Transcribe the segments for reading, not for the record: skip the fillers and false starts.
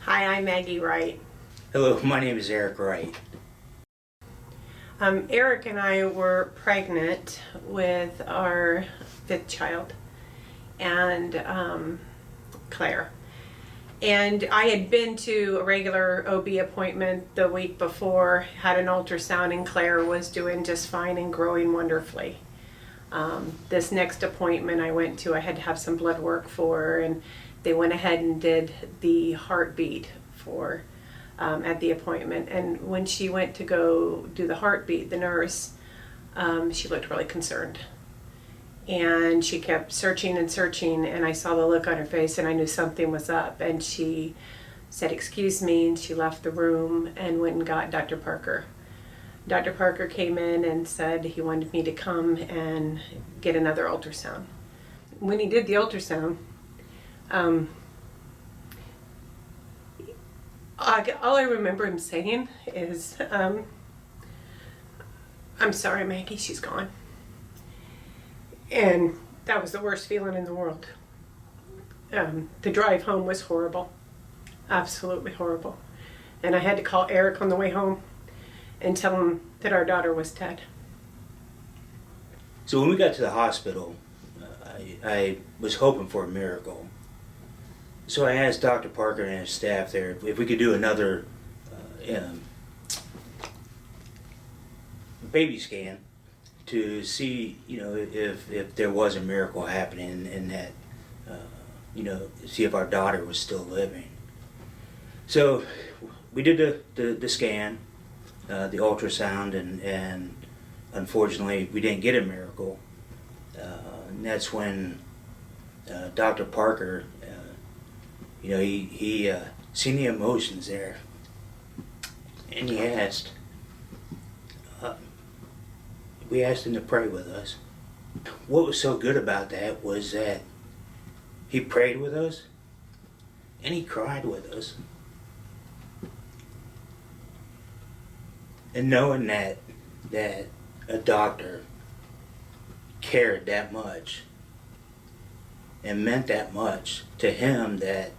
Hi, I'm Maggie Wright. Hello, my name is Eric Wright. Eric and I were pregnant with our fifth child, and Claire. And I had been to a regular OB appointment the week before, had an ultrasound, and Claire was doing just fine and growing wonderfully. This next appointment I went to, I had to have some blood work for her, and they went ahead and did the heartbeat for at the appointment. And when she went to go do the heartbeat, the nurse, she looked really concerned. And she kept searching and searching, and I saw the look on her face and I knew something was up. And she said, "Excuse me," and she left the room and went and got Dr. Parker. Dr. Parker came in and said he wanted me to come and get another ultrasound. When he did the ultrasound, all I remember him saying is, "I'm sorry, Maggie, she's gone." And that was the worst feeling in the world. The drive home was horrible, absolutely horrible. And I had to call Eric on the way home and tell him that our daughter was dead. So when we got to the hospital, I was hoping for a miracle. So I asked Dr. Parker and his staff there if we could do another baby scan to see, if there was a miracle happening and that, see if our daughter was still living. So we did the scan, the ultrasound, and unfortunately we didn't get a miracle. And that's when Dr. Parker, he seen the emotions there, and he asked, we asked him to pray with us. What was so good about that was that he prayed with us and he cried with us. And knowing that a doctor cared that much and meant that much to him, that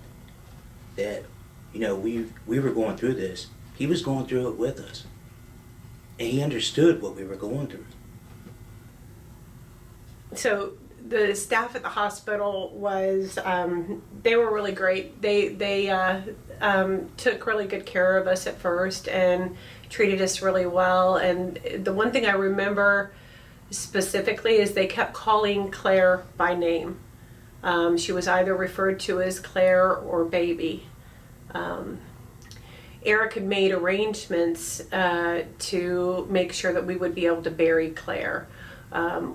we were going through this, he was going through it with us. And he understood what we were going through. So the staff at the hospital was, they were really great. They took really good care of us at first and treated us really well. And the one thing I remember specifically is they kept calling Claire by name. She was either referred to as Claire or Baby. Eric had made arrangements to make sure that we would be able to bury Claire.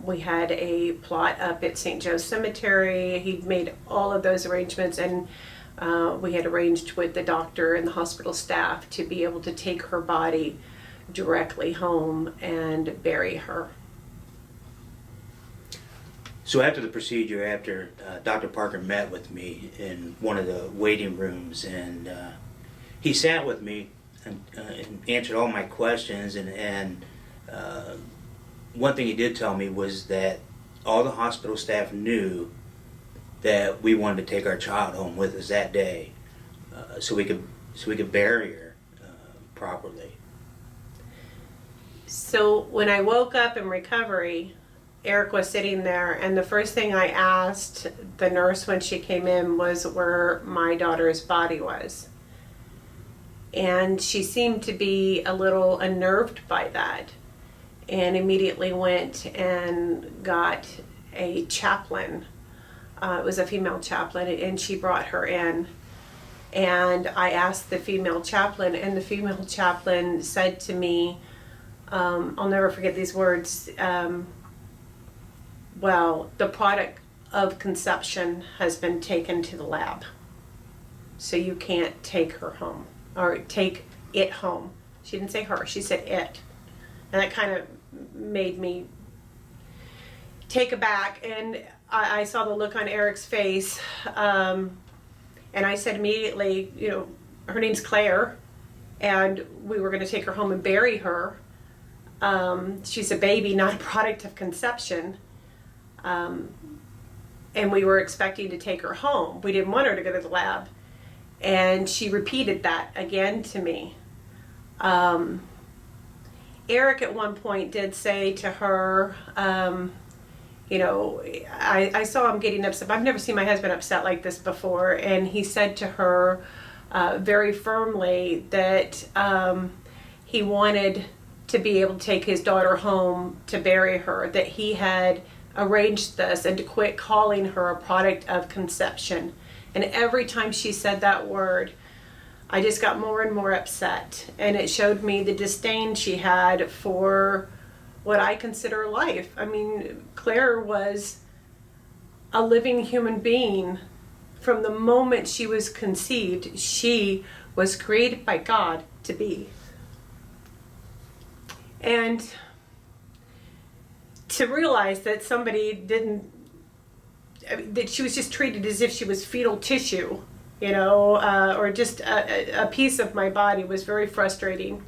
We had a plot up at St. Joe's Cemetery. He'd made all of those arrangements, and we had arranged with the doctor and the hospital staff to be able to take her body directly home and bury her. So after the procedure, after Dr. Parker met with me in one of the waiting rooms, and he sat with me and answered all my questions, and one thing he did tell me was that all the hospital staff knew that we wanted to take our child home with us that day, so we could bury her properly. So when I woke up in recovery, Eric was sitting there, and the first thing I asked the nurse when she came in was where my daughter's body was. And she seemed to be a little unnerved by that, and immediately went and got a chaplain. It was a female chaplain, and she brought her in. And I asked the female chaplain, and the female chaplain said to me, I'll never forget these words, well, the product of conception has been taken to the lab, so you can't take her home, or take it home. She didn't say her, she said it. And that kind of made me take aback, and I saw the look on Eric's face, and I said immediately, her name's Claire, and we were going to take her home and bury her. She's a baby, not a product of conception. And we were expecting to take her home. We didn't want her to go to the lab. And she repeated that again to me. Eric at one point did say to her, you know, I saw him getting upset. I've never seen my husband upset like this before. And he said to her very firmly that he wanted to be able to take his daughter home to bury her, that he had arranged this, and to quit calling her a product of conception. And every time she said that word, I just got more and more upset. And it showed me the disdain she had for what I consider life. I mean, Claire was a living human being. From the moment she was conceived, she was created by God to be. And to realize that somebody didn't, that she was just treated as if she was fetal tissue, you know, or just a piece of my body, was very frustrating.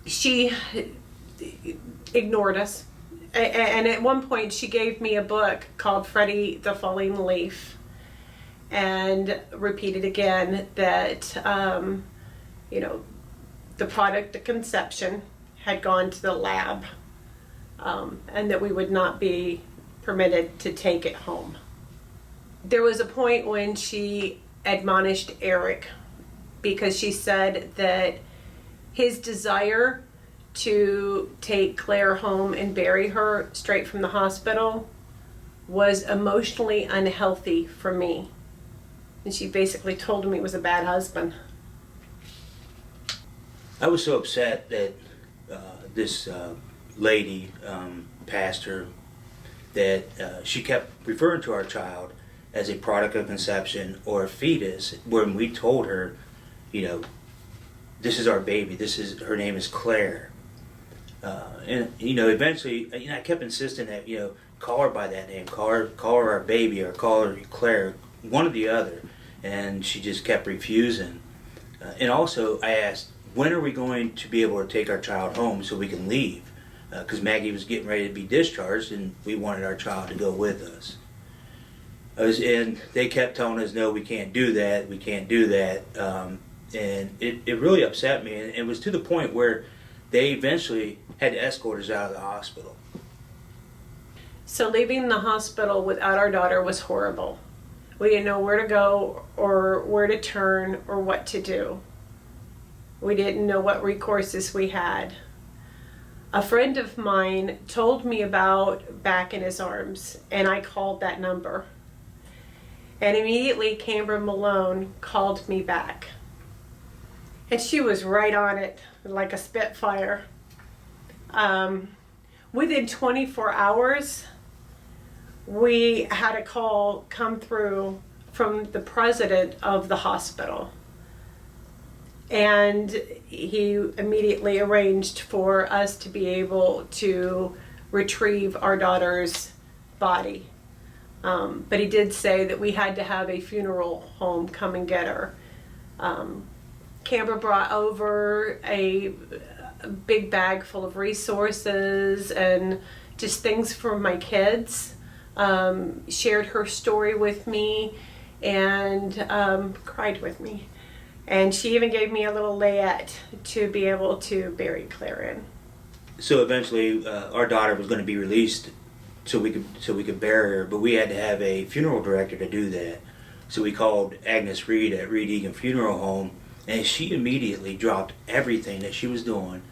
She ignored us. And at one point she gave me a book called Freddie the Falling Leaf, and repeated again that, you know, the product of conception had gone to the lab, and that we would not be permitted to take it home. There was a point when she admonished Eric, because she said that his desire to take Claire home and bury her straight from the hospital was emotionally unhealthy for me. And she basically told him he was a bad husband. I was so upset that this lady, pastor, that she kept referring to our child as a product of conception or a fetus, when we told her, you know, this is our baby, her name is Claire. And, you know, eventually, you know, I kept insisting that, you know, call her by that name, call her our baby, or call her Claire, one or the other. And she just kept refusing. And also, I asked, when are we going to be able to take our child home so we can leave? Because Maggie was getting ready to be discharged, and we wanted our child to go with us. And they kept telling us, no, we can't do that, we can't do that. And it really upset me. And it was to the point where they eventually had to escort us out of the hospital. So leaving the hospital without our daughter was horrible. We didn't know where to go, or where to turn, or what to do. We didn't know what recourses we had. A friend of mine told me about Back in His Arms, and I called that number. And immediately Canberra Malone called me back. And she was right on it, like a spitfire. Within 24 hours, we had a call come through from the president of the hospital. And he immediately arranged for us to be able to retrieve our daughter's body. But he did say that we had to have a funeral home come and get her. Canberra brought over a big bag full of resources and just things for my kids. Shared her story with me, and cried with me. And she even gave me a little layette to be able to bury Claire in. So eventually, our daughter was going to be released, so we could bury her. But we had to have a funeral director to do that. So we called Agnes Reed at Reed Egan Funeral Home, and she immediately dropped everything that she was doing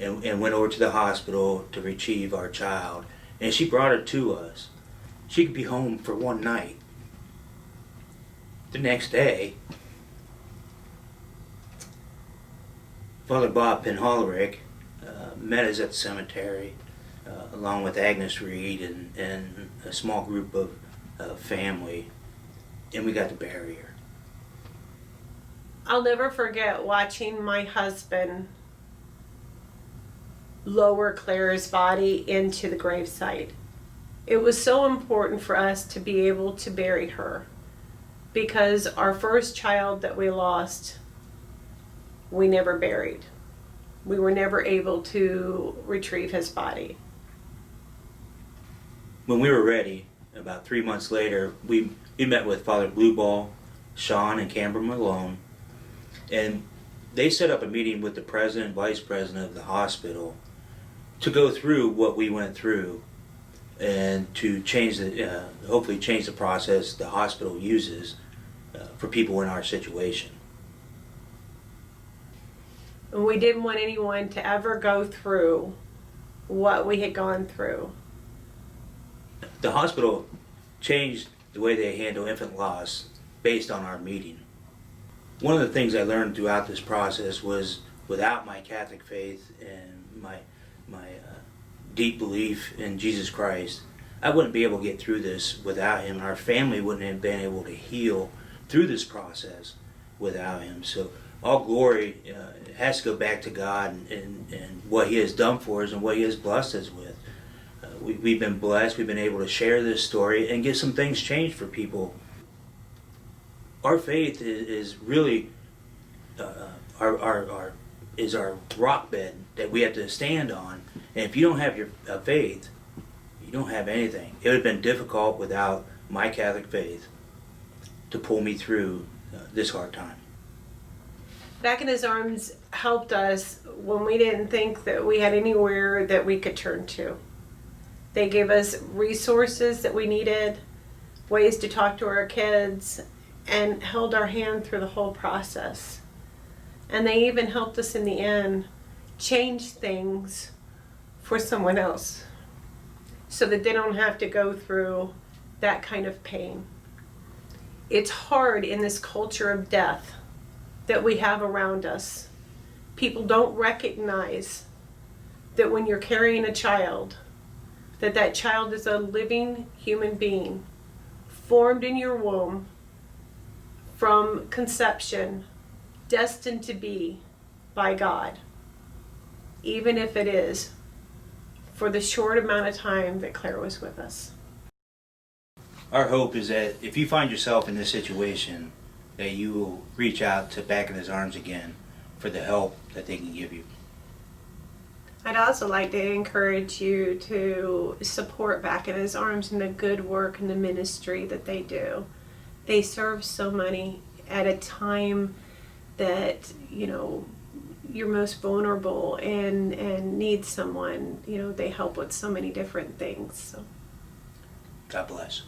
and went over to the hospital to retrieve our child. And she brought her to us. She could be home for one night. The next day, Father Bob Penholerick met us at the cemetery, along with Agnes Reed and a small group of family, and we got to bury her. I'll never forget watching my husband lower Claire's body into the gravesite. It was so important for us to be able to bury her, because our first child that we lost, we never buried. We were never able to retrieve his body. When we were ready, about 3 months later, we We met with Father Blueball, Sean, and Camber Malone, and they set up a meeting with the president and vice president of the hospital to go through what we went through and to change the, hopefully change the process the hospital uses for people in our situation. And we didn't want anyone to ever go through what we had gone through. The hospital changed the way they handle infant loss based on our meeting. One of the things I learned throughout this process was without my Catholic faith and my deep belief in Jesus Christ, I wouldn't be able to get through this without him. Our family wouldn't have been able to heal through this process without him. So all glory has to go back to God and what he has done for us and what he has blessed us with. We've been blessed. We've been able to share this story and get some things changed for people. Our faith is really our rock bed that we have to stand on. And if you don't have your faith, you don't have anything. It would have been difficult without my Catholic faith to pull me through this hard time. Back in His Arms helped us when we didn't think that we had anywhere that we could turn to. They gave us resources that we needed, ways to talk to our kids, and held our hand through the whole process. And they even helped us in the end change things for someone else so that they don't have to go through that kind of pain. It's hard in this culture of death that we have around us. People don't recognize that when you're carrying a child, that child is a living human being formed in your womb from conception, destined to be by God, even if it is for the short amount of time that Claire was with us. Our hope is that if you find yourself in this situation, that you will reach out to Back in His Arms again for the help that they can give you. I'd also like to encourage you to support Back in His Arms and the good work and the ministry that they do. They serve so many at a time that, you know, you're most vulnerable and need someone. You know, they help with so many different things. So. God bless.